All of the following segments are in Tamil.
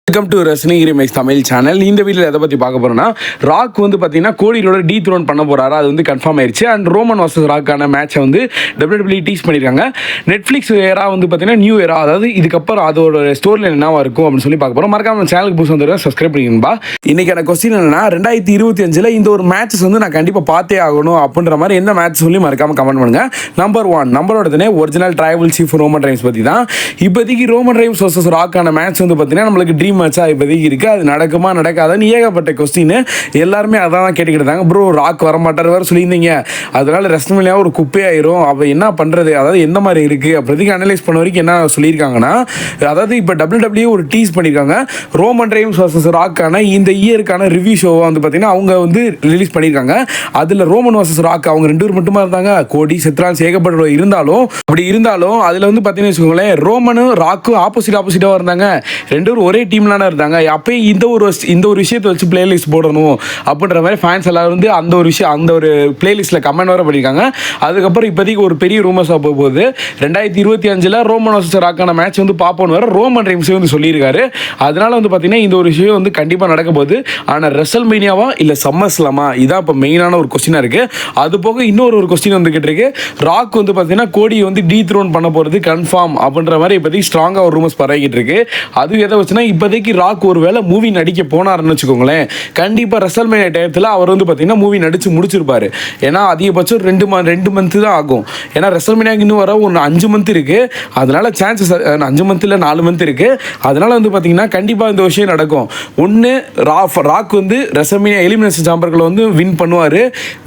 வெல்கம் டு ரசனிகிரி மேக்ஸ் தமிழ் சேனல். இந்த வீடியோவில் எதை பற்றி பார்க்க போகிறோம்னா, ராக் வந்து பார்த்தீங்கன்னா கோடியோட டீத்ரோன் பண்ண போகிறாரு. அது வந்து கன்ஃபார்ம் ஆயிடுச்சு. அண்ட் ரோமன் வர்சஸ் ராக்கான மேட்சை வந்து WWE டீஸ் பண்ணியிருக்காங்க. நெட்ஃப்ளிக்ஸ் ஏரா வந்து பார்த்தீங்கன்னா நியூ ஏரா, அதாவது இதுக்கப்புறம் அதோட ஸ்டோரியில் என்னவா இருக்கும் அப்படின்னு சொல்லி பார்க்க போகிறோம். மறக்காம சேனலுக்கு புதுசு வந்து சப்ஸ்கிரைப் பண்ணிக்கணும்பா. இன்னைக்கான கொஸ்டின் என்னன்னா, 2025 இந்த ஒரு மேட்சஸ் வந்து நான் கண்டிப்பாக பார்த்தே ஆகணும் அப்படின்ற மாதிரி எந்த மேட்ச் சொல்லி மறக்காம கமெண்ட் பண்ணுங்க. நம்பர் 1 நம்மளோடதுனே original tribal chief Roman Reigns பற்றி தான். இப்போதைக்கு ரோமன் ரைன்ஸ் வர்சஸ் ராக்கான மேட்ச் வந்து பார்த்தீங்கன்னா நம்மளுக்கு ட்ரீம் மேட்சா இப்போதைக்கு இருக்கு. அது நடக்குமா நடக்காதான்னு ஏகப்பட்ட கொஸ்டின் எல்லாருமே அதான் கேட்டுக்கிட்டு இருந்தாங்க. ப்ரோ ராக் வரமாட்டார் வேறு சொல்லியிருந்தீங்க, அதனால ரெஸ்ட்மிலியா ஒரு குப்பையாயிரும், அப்போ என்ன பண்ணுறது, அதாவது எந்த மாதிரி இருக்குது அப்படிக்கு அனலைஸ் பண்ண வரைக்கும் என்ன சொல்லியிருக்காங்கன்னா, அதாவது இப்போ WWE ஒரு டீஸ் பண்ணியிருக்காங்க. ரோமன் ரைன்ஸ் வர்சஸ் ராக்கான இந்த இயருக்கான ரிவ்யூ ஷோவை வந்து பார்த்தீங்கன்னா அவங்க வந்து ரிலீஸ் பண்ணியிருக்காங்க. அதில் ரோமன் வர்சஸ் ராக் அவங்க 2 பேர் மட்டுமா இருந்தாங்க. கோடி செத்ரான்ஸ் ஏகப்பட்ட இருந்தாலும் அதில் வந்து பார்த்தீங்கன்னு வச்சுக்கோங்களேன், ரோமனும் ராக்கும் ஆப்போசிட்டாக இருந்தாங்க. 2 பேரும் ஒரே டீம்ல இருந்தாங்க. அப்பயும் இந்த ஒரு விஷயத்தை வச்சு பிளேலிஸ்ட் போடணும் அப்படின்ற மாதிரி ஃபேன்ஸ் எல்லாரும் வந்து அந்த ஒரு பிளேலிஸ்ட்டில் கமெண்ட் வர பண்ணியிருக்காங்க. அதுக்கப்புறம் இப்போதைக்கு ஒரு பெரிய ரூமர்ஸாக போகுது. 2025 ரோமன் வர்சஸ் ராக்கான மேட்ச் வந்து பார்ப்போன்னு வர ரோமன் ரைன்ஸே வந்து சொல்லியிருக்காரு. அதனால வந்து பார்த்தீங்கன்னா இந்த ஒரு விஷயம் வந்து கண்டிப்பாக நடக்க போகுது. ஆனால் ரெசல்மேனியாவா இல்லை சம்மர்ஸ்லாமா, இதான் இப்போ மெயினான ஒரு கொஸ்டினாக இருக்குது. அது போக இன்னொரு கொஸ்டின் வந்து கேட்டிருக்கு. ராக் வந்து பார்த்தீங்கன்னா கோடியை வந்து டீத்ரோன் பண்ண போகிறது கன்ஃபார்ம் அப்படின்ற மாதிரி இப்போதைக்கு ஸ்ட்ராங்காக ஒரு ரூமர்ஸ் பரவிக்கிட்டு இருக்கு. அது எதை வச்சுன்னா, இப்போதைக்கு ராக் ஒரு வேளை மூவி நடிக்க போனாருன்னு வச்சுக்கோங்களேன், கண்டிப்பாக ரெசல்மேனியா டயத்தில் அவர் வந்து பார்த்தீங்கன்னா மூவி நடிச்சு முடிச்சிருப்பாரு. ஏன்னா அதிகபட்சம் 2 மந்த் தான் ஆகும். ஏன்னா ரெசல்மேனியாக்கு இன்னும் வர ஒரு 5 மந்த் இருக்கு. அதனால சான்சஸ் 5 மந்த் இல்லை 4 மந்த் இருக்கு. அதனால வந்து பார்த்தீங்கன்னா கண்டிப்பாக இந்த விஷயம் நடக்கும். ஒன்று ராக் வந்து ரெசல்மேனியா எலிமினேஷன் சாம்பர்களை வந்து வின் பண்ணுவார்.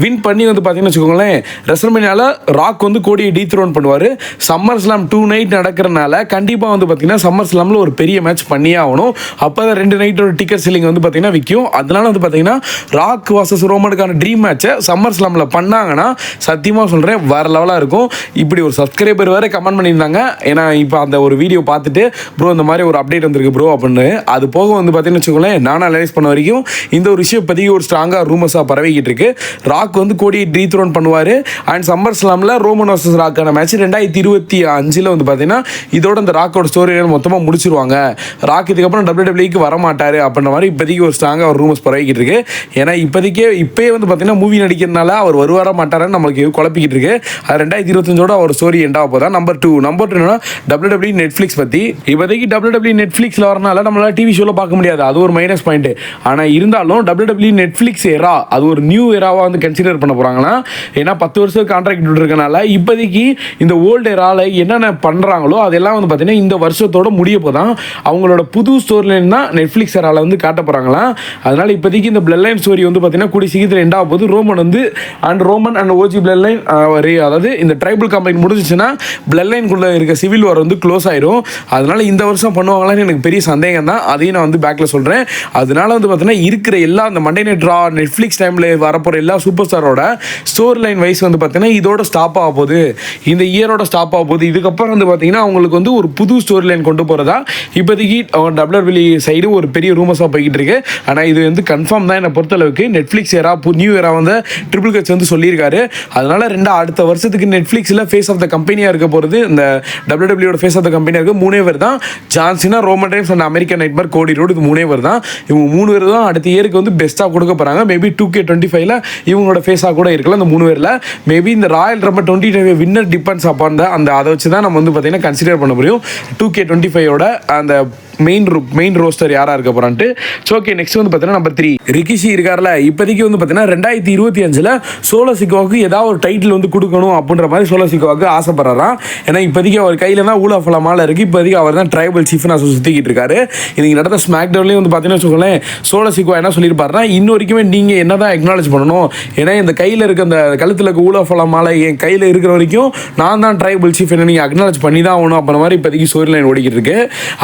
வின் பண்ணி வந்து பார்த்தீங்கன்னு வச்சுக்கோங்களேன், ரெசல்மேனியாவில் ராக் வந்து கோடியை டீத்ரோன் பண்ணுவார். சம்மர் ஸ்லாம் 2 நைட் நடக்கிறனால கண்டிப்பாக வந்து பார்த்தீங்கன்னா சம்மர் ஸ்லாமில் ஒரு பெரிய மேட்ச் பண்ணியே ஆகணும். அப்போ தான் 2 நைட்டோட டிக்கெட் செல்லிங் வந்து பார்த்தீங்கன்னா விற்கும். அதனால வந்து பார்த்தீங்கன்னா ராக் வர்சஸ் ரோமனுக்கான ட்ரீம் மேட்சை சம்மர் ஸ்லாமில் பண்ணாங்கன்னா சத்தியமாக சொல்கிறேன் வேறு லெவலாக இருக்கும். இப்படி ஒரு சப்ஸ்கிரைபர் வேறு கமெண்ட் பண்ணியிருந்தாங்க. ஏன்னா இப்போ அந்த ஒரு வீடியோ பார்த்துட்டு ப்ரோ இந்த மாதிரி ஒரு அப்டேட் வந்திருக்கு ப்ரோ அப்படின்னு. அது போக வந்து பார்த்தீங்கன்னு வச்சுக்கோங்களேன், நானும் அனலைஸ் பண்ண வரைக்கும் இந்த ஒரு விஷயம் இப்போதைக்கு ஒரு ஸ்ட்ராங்காக ரூமர்ஸாக பரவிக்கிட்டு இருக்கு. ராக் வந்து கோடியை டீத்ரோன் பண்ணுவார். அண்ட் சம்மர் ஸ்லாமில் ரோமன் வர்சஸ் ராக்கான மேட்ச் 2025 வந்து பார்த்தீங்கன்னா இதோட இந்த ராக்கோட ஸ்டோரி மொத்தமாக முடிச்சிருவாங்க. ராக் இதுக்கப்புறம் WWE வரமாட்டாரு அப்படின்ற மாதிரி இப்போதைக்கு ஒரு ஸ்ட்ராங்காக ஒரு ரூமர்ஸ் பரவிக்கிட்டு இருக்கு. ஏன்னா இப்போயே வந்து பார்த்தீங்கன்னா மூவி நடிக்கிறதுனால அவர் வருவாரா மாட்டாரான்னு நம்மளுக்கு குழப்பிக்கிட்டு இருக்கு. அது 2025 அவர் ஸ்டோரி எண்டாக போதா. நம்பர் 2 என்னன்னா WWE நெட்ஃப்ளிக்ஸ் பற்றி. இப்போதைக்கு WWE நெட்ஃப்ளிக்ஸில் வரனால நம்மளால டிவி ஷோவில் பார்க்க முடியாது. அது ஒரு மைனஸ் பாயிண்ட். ஆனால் இருந்தாலும் WWE நெட்ஃப்ளிக்ஸ் ஏரா அது ஒரு நியூ ஏராவாக வந்து கன்சிடர் பண்ண போகிறாங்கன்னா, ஏன்னா 10 வருஷம் கான்ட்ராக்ட் இருக்கனால இப்போதைக்கு இந்த ஓல்டு ஏராவில் என்னென்ன பண்ணுறாங்களோ அதெல்லாம் வந்து பார்த்தீங்கன்னா இந்த வருஷத்தோட முடிய போதான் அவங்களோட புது ஸ்டோரியில் தான் நெட்ஃப்ளிக்ஸ் ஏரால வந்து காட்ட போகிறாங்களா. அதனால இப்போதைக்கு இந்த பிளட் லைன் ஸ்டோரி வந்து பார்த்தீங்கன்னா கூடிய சீக்கிரத்தில் எண்டாக போது. Roman and OG blood line, அதாவது இந்த ட்ரைபல் கம்பைன் முடிஞ்சிச்சுன்னா பிளட் லைனுக்குள்ளே இருக்க சிவில் வார் வந்து க்ளோஸ் ஆயிரும். அதனால இந்த வருஷம் பண்ணுவாங்களான்னு எனக்கு பெரிய சந்தேகம் தான். அதையும் நான் வந்து பேக்கில் சொல்கிறேன். அதனால வந்து பார்த்தீங்கன்னா இருக்கிற எல்லா அந்த மண்டே நைட் ரா நெட்ஃப்ளிக்ஸ் டைமில் வரப்போகிற எல்லா சூப்பர் ஸ்டாரோட ஸ்டோரி லைன் வைஸ் வந்து பார்த்தீங்கன்னா இதோட ஸ்டாப் ஆக போகுது, இந்த இயரோட ஸ்டாப் ஆக போகுது. இதுக்கப்புறம் வந்து பார்த்தீங்கன்னா அவங்களுக்கு வந்து ஒரு புது ஸ்டோரி லைன் கொண்டு போகிறதா இப்போதைக்கு WWE சைடு ஒரு பெரிய ரூமர்ஸாக போய்கிட்டு இருக்கு. ஆனால் இது வந்து கன்ஃபார்ம் தான் என்னை பொறுத்தளவுக்கு. நெட்ஃப்ளிக்ஸ் ஏரா நியூ ஏரா வந்து ட்ரிபிள் கட்ச் வந்து சொல்லியிருக்காரு. அதனால அடுத்த வருஷத்துக்கு நெட்ஃப்ளிக்ஸில் ஃபேஸ் ஆஃப் த கம்பெனியாக இருக்க போகிறது, இந்த WWE ஃபேஸ் ஆஃப் த கம்பெனியாக இருக்க 3 பேர் தான். John Cena, Roman rhymes and American nightmare கோடி ரோடு, இது 3 பேர் தான். இவங்க 3 பேர் தான் அடுத்த இயருக்கு வந்து பெஸ்ட்டாக கொடுக்க போகிறாங்க. மேபி 2K25 இவங்களோட ஃபேஸாக கூட இருக்கலாம். இந்த 3 பேரில் மேபி இந்த ராயல் ரம்பர் 2025 வின்னர் டிபெண்ட்ஸ் அப்பான் அதை வச்சு தான் நம்ம வந்து பார்த்தீங்கன்னா கன்சிடர் பண்ண முடியும் 2K25 அந்த மெயின் ரோஸ்டர் யாராக இருக்க போகிறான்ட்டு. ஓகே, நெக்ஸ்ட் வந்து பார்த்தீங்கன்னா நம்பர் 3 ரிகிஷி இருக்கார்ல. இப்போதைக்கு வந்து பார்த்தீங்கன்னா 2025 சோலோ சிக்கோவுக்கு ஏதாவது ஒரு டைட்டில் வந்து கொடுக்கணும் அப்படின்ற மாதிரி சோலோ சிக்கோவுக்கு ஆசைப்படுறாராம். ஏன்னா இப்போதைக்கு அவர் கையில் தான் ஊலாஃபல மாலை இருக்குது. இப்போதைக்கு அவர் தான் ட்ரைபல் சீஃப் நான் சுற்றிக்கிட்டு இருக்காரு. இன்னைக்கு நடந்த ஸ்மாக் டவுன்லேயும் வந்து பார்த்தீங்கன்னா வச்சுக்கோங்களேன், சோலோ சிக்கோ என்ன சொல்லியிருப்பாருன்னா, இன்ன வரைக்குமே நீங்கள் என்ன தான் அக்னாலேஜ் பண்ணணும். ஏன்னா இந்த கையில் இருக்க அந்த கழுத்தில் இருக்க ஊலாஃபல மாலை என் கையில் இருக்கிற வரைக்கும் நான் தான் ட்ரைபல் சீஃப், என்ன நீங்கள் அக்னாலேஜ் பண்ணி தான் ஆகணும் அப்படின்ற மாதிரி இப்போதைக்கு ஸ்டோரி லைன் ஓடிக்கிட்டு இருக்கு.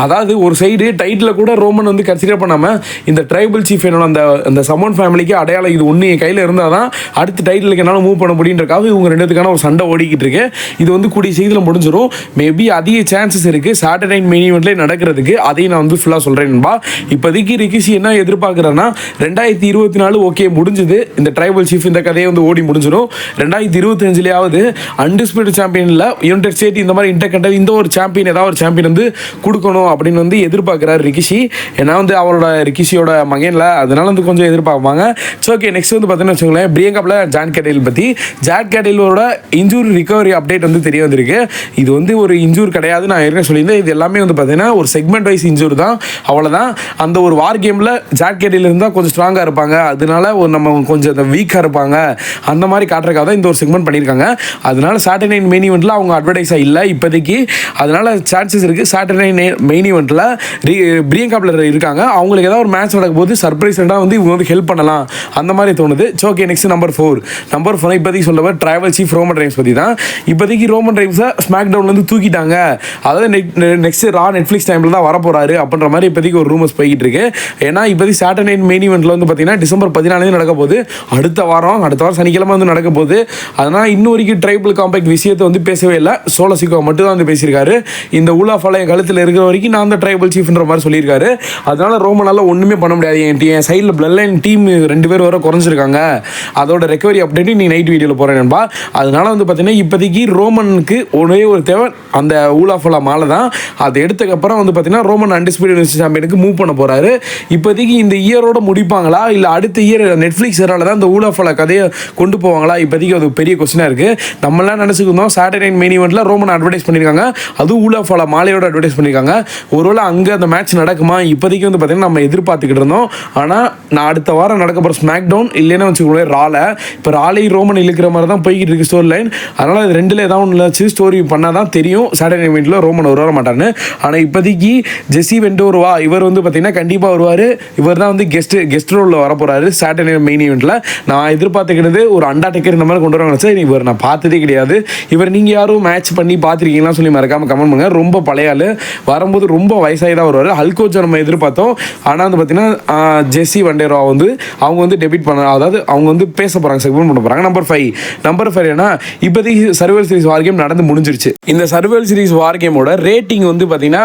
அதாவது ஒரு சைடு டைட்டில் கூட ரோமன் வந்து கன்சிடர் பண்ணாமல் இந்த ட்ரைபல் சீஃப் என்னோட அந்த சமோன் ஃபேமிலிக்கு அடையாளம் இது ஒன்று என் கையில் இருந்தால் தான் அடுத்த டைட்டிலுக்கு என்னால் மூவ் பண்ண முடியுன்றக்காக இவங்க 2 பேத்துக்கான ஒரு சண்டை ஓடிக்கிட்டு இருக்கு. இது வந்து கூடிய சீக்கிரம் முடிஞ்சிடும். மேபி அதிக சான்சஸ் இருக்குது சாட்டர்டே நைட் மெயின் ஈவெண்ட்லேயே நடக்கிறதுக்கு. அதையும் நான் வந்து ஃபுல்லாக சொல்கிறேன்பா. இப்போதைக்கு ரிகிஷி என்ன எதிர்பார்க்குறேன்னா, 2024 ஓகே முடிஞ்சுது, இந்த ட்ரைபல் சீஃப் இந்த கதையை வந்து ஓடி முடிஞ்சிடும். 2025 அன்டிஸ்பியூட்டட் சாம்பியனில் யுனைடெட் ஸ்டேட் இந்த மாதிரி இன்டர் கண்டல் இந்த ஒரு சாம்பியன் ஏதாவது ஒரு சாம்பியன் வந்து கொடுக்கணும் அப்படின்னு வந்து எதிர்பார்க்குறாரு ரிகிஷி. ஏன்னா வந்து அவரோட ரிகிஷியோட மகனில் அதனால வந்து கொஞ்சம் எதிர்பார்ப்பாங்க. ஸோ ஓகே, நெக்ஸ்ட் வந்து பார்த்தீங்கன்னா வச்சுக்கோங்களேன், பிரியங்காவில் ஜான் கேடைல் பற்றி. ஜான் கேடைலோட இன்ஜூரி ரிகவரி அப்டேட் வந்து தெரிய வந்திருக்கு. இது வந்து ஒரு இன்ஜூர் கிடையாது, நான் ஏற்கனவே சொல்லியிருந்தேன். இது எல்லாமே வந்து பார்த்தீங்கன்னா ஒரு செக்மெண்ட் வைஸ் இன்ஜூர் தான், அவ்வளோதான். அந்த ஒரு வார் கேமில் ஜான் கேடைல் இருந்தால் கொஞ்சம் ஸ்ட்ராங்காக இருப்பாங்க, அதனால ஒரு நம்ம கொஞ்சம் வீக்காக இருப்பாங்க அந்த மாதிரி காட்டுறதுக்காக தான் இந்த ஒரு செக்மெண்ட் பண்ணியிருக்காங்க. அதனால சாட்டர்டே நைட் மெயின் ஈவெண்ட்டில் அவங்க அட்வர்டைஸாக இல்லை இப்போதைக்கு. அதனால சான்சஸ் இருக்குது சாட்டர்டே மெயின் ஈவெண்ட்டில் பிரியங்காவில் இருக்காங்க, அவங்களுக்கு ஏதாவது ஒரு மேட்ச் நடக்கும் போது சர்ப்ரைஸ்டாக வந்து இவங்க வந்து ஹெல்ப் பண்ணலாம் அந்த மாதிரி தோணுது. ஸோ ஓகே, நெக்ஸ்ட் நம்பர் 4 இப்போதைக்கு சொல்லுவார் ட்ரைபல் சீஃப் ரோமன் ரெயின்ஸ் பற்றி தான். இப்போதைக்கு ரோமன் ரெயின்ஸை ஸ்மாக் டவுன்லேருந்து தூக்கிட்டாங்க, அதாவது நெக்ஸ்ட் ரா நெட்ஃப்ளிக்ஸ் டைமில் தான் வரப்போறாரு அப்படின்ற மாதிரி இப்போதைக்கு ஒரு ரூமர்ஸ் போய்கிட்டு இருக்கு. ஏன்னா இப்போதைக்கு சாட்டர்டே மெயின் ஈவெண்ட்டில் வந்து பார்த்தீங்கன்னா டிசம்பர் 14 நடக்க போகுது, அடுத்த வாரம் சனிக்கிழமை வந்து நடக்க போகுது. அதனால் இன்னும் வரைக்கும் ட்ரைபிள் காம்பேக்ட் விஷயத்தை வந்து பேசவே இல்லை, சோலோ சிக்கோ மட்டும் தான் வந்து பேசியிருக்காரு. இந்த ஊலா ஃபாலோ என் கழுத்தில் இருக்கிற வரைக்கும் நான் தான் ட்ரைபிள் சீஃப்ன்ற மாதிரி சொல்லியிருக்காரு. அதனால ரோமனால ஒன்றுமே பண்ண முடியாது. என் சைடில் பிளட் லைன் டீம் 2 பேர் வர குறைஞ்சிருக்காங்க, அதோட ரெக்கவரி அப்டேட்டு நீ நைட் வீடியோவில் போகிறேன் நண்பா. அதனால வந்து பார்த்தீங்கன்னா இப்போதைக்கு ரோமனுக்கு ஒரே ஒரு தேவை, அந்த ஊலா ஃபாலோ மாலை தான். அதை எடுத்ததுக்கப்புறம் வந்து பார்த்தீங்கன்னா ரோமன் அன்டிஸ்பியூட்டட் சாம்பியனுக்கு மூவ் பண்ண போகிறாரு. இப்போதைக்கு இந்த இயரோட முடிப்பாங்களா இல்லை அடுத்த இயர் நெட்ஃப்ளிக்ஸ் தான் இந்த ஊலா ஃபாலோ கதையை கொண்டு போவாங்களா? இப்போதைக்கு அது பெரிய கொஸ்டினாக இருக்குது. நம்மளாம் நினச்சிருந்தோம் சாட்டர்டே மெயின் ஈவெண்ட்டில் ரோமன் அட்வர்டைஸ் பண்ணியிருக்காங்க, அதுவும் ஊலா ஃபாலோ மாலையோட அட்வர்டைஸ் பண்ணியிருக்காங்க. ஒருவேளை அங்கே அந்த மேட்ச் நடக்குமா இப்போதைக்கு வந்து பார்த்தீங்கன்னா நம்ம எதிர்பார்த்துக்கிட்டு இருந்தோம். ஆனால் நான் அடுத்த வாரம் நடக்க போகிற ஸ்மாக் டவுன் இல்லைன்னா வச்சுக்கோங்களே ரால, இப்போ ராலை ரோமன் இழுக்கிற மாதிரி தான் போய்கிட்டு இருக்கு ஸ்டோரி லைன். அதனால் இது ரெண்டில் ஏதாவது ஒன்று வச்சு ஸ்டோரி பண்ணால் தான் தெரியும் சாட்டர்டே ஈவெண்ட்டில் ரோமன் வர மாட்டார்னு. ஆனால் இப்போதைக்கு ஜெஸ்ஸி வெண்டோருவா இவர் வந்து பார்த்தீங்கன்னா கண்டிப்பாக வருவார். இவர் தான் வந்து கெஸ்ட் ரோலில் வர போகிறாரு சாட்டர்டே மெயின் ஈவெண்ட்டில். நான் எதிர்பார்த்துக்கிறது ஒரு அண்டாடேக்கர் இந்த மாதிரி கொண்டு வருவாங்க சார். இவர் நான் பார்த்ததே கிடையாது. இவர் நீங்கள் யாரும் மேட்ச் பண்ணி பார்த்துருக்கீங்களா சொல்லி மறக்காமல் கமெண்ட் பண்ணுங்க. ரொம்ப பழைய ஆள், வரும்போது ரொம்ப வயசாகி தான் வருவார். ஹல்கோச்சை நம்ம எதிர்பார்த்தோம், ஆனால் வந்து பார்த்தீங்கன்னா ஜெஸ்ஸி வெண்டோருவா வந்து அவங்க வந்து டெபிட் பண்ண, அதாவது அவங்க வந்து பேச போகிறாங்க, செக்மெண்ட் பண்ண போகிறாங்க. நம்பர் 5 ஏன்னா இப்போதைக்கு சர்வைவல் சீரிஸ் வார் கேம் நடந்து முடிஞ்சிருச்சு. இந்த சர்வைவல் சீரிஸ் வார் கேமோட ரேட்டிங் வந்து பார்த்தீங்கன்னா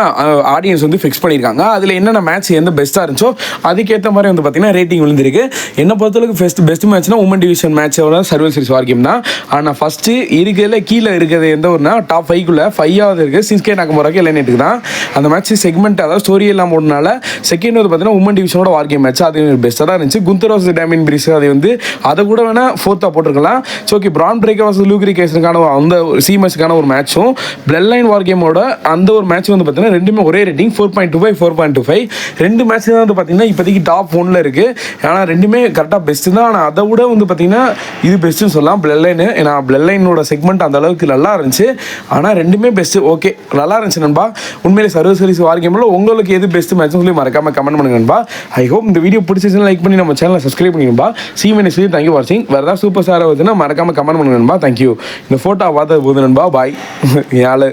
ஆடியன்ஸ் வந்து ஃபிக்ஸ் பண்ணியிருக்காங்க. அதில் என்னென்ன மேட்ச் எந்த பெஸ்ட்டாக இருந்துச்சோ அதுக்கேற்ற மாதிரி வந்து பார்த்தீங்கன்னா ரேட்டிங் விழுந்திருக்கு. என்ன பொறுத்தளவுக்கு பெஸ்ட் மேட்ச்னா உமன் டிவிஷன் மேட்சோட சர்வைவல் சீரிஸ் வார் கேம் தான். ஆனால் ஃபஸ்ட்டு இருக்கிறதுல கீழே இருக்கிறது எந்த ஒருனா டாப் 5க்குள்ளே 5ஆவது இருக்குது சின்ஸ்கே நாகமோராக்கு எல்லைநேட்டுக்கு தான். அந்த மேட்ச் செக்மெண்ட் அதாவது ஸ்டோரி எல்லாம் போடுறதுனால செகண்ட் வந்து பார்த்தீங்கன்னா உமன் டிவிஷனோட வார் கேம் மேட்ச் அது பெஸ்ட்டாக தான் இருந்துச்சு. குந்தரோஸ் டேமின் பிரிஸ் அது வந்து அதை கூட வேணால் 4th போட்டிருக்கலாம். So okay, Bron Breakker was லூக்ரி கேஸுக்கான அந்த சிஎம்எஸ்க்கான ஒரு மேட்சும் பிளட் லைன் வார் கேமோட அந்த ஒரு மேட்ச் வந்து பார்த்தீங்கன்னா ரெண்டுமே ஒரே ரேட்டிங் 4.25 4.25. ரெண்டு மேட்ச் தான் வந்து பார்த்தீங்கன்னா இப்போதைக்கு டாப் 1ல் இருக்குது. ஆனால் ரெண்டுமே கரெக்டாக பெஸ்ட்டு தான். ஆனால் அதை விட வந்து பார்த்தீங்கன்னா இது பெஸ்ட்டுன்னு சொல்லலாம் பிளட் லைனு. ஏன்னா பிளட் லைனோட செக்மெண்ட் அந்த அளவுக்கு நல்லா இருந்துச்சு. ஆனால் ரெண்டுமே பெஸ்ட்டு, ஓகே நல்லா இருந்துச்சு நண்பா. உண்மையிலே சர்வீஸ் சீரிஸ் வார் கேமில் உங்களுக்கு எது பெஸ்ட் மேட்ச்னு சொல்லி மறக்காமல் கமெண்ட் பண்ணுங்க நண்பா. ஐ ஹோப் இந்த வீடியோ பிடிச்சிச்சுன்னா லைக் பண்ணி நம்ம சேனலை சப்ஸ்கிரைப் பண்ணிடும்பா. சீமெனிஸ் தேங்க்யூ ஃபார் வாட்சிங். வேறு ஏதாவது சூப்பர் ஸ்டார் வருதுன்னா மறக்காமல் கமெண்ட் பண்ணுங்க நண்பா. தேங்க்யூ. இந்த ஃபோட்டோ பார்த்தது போது நண்பா, பாய். யாழ்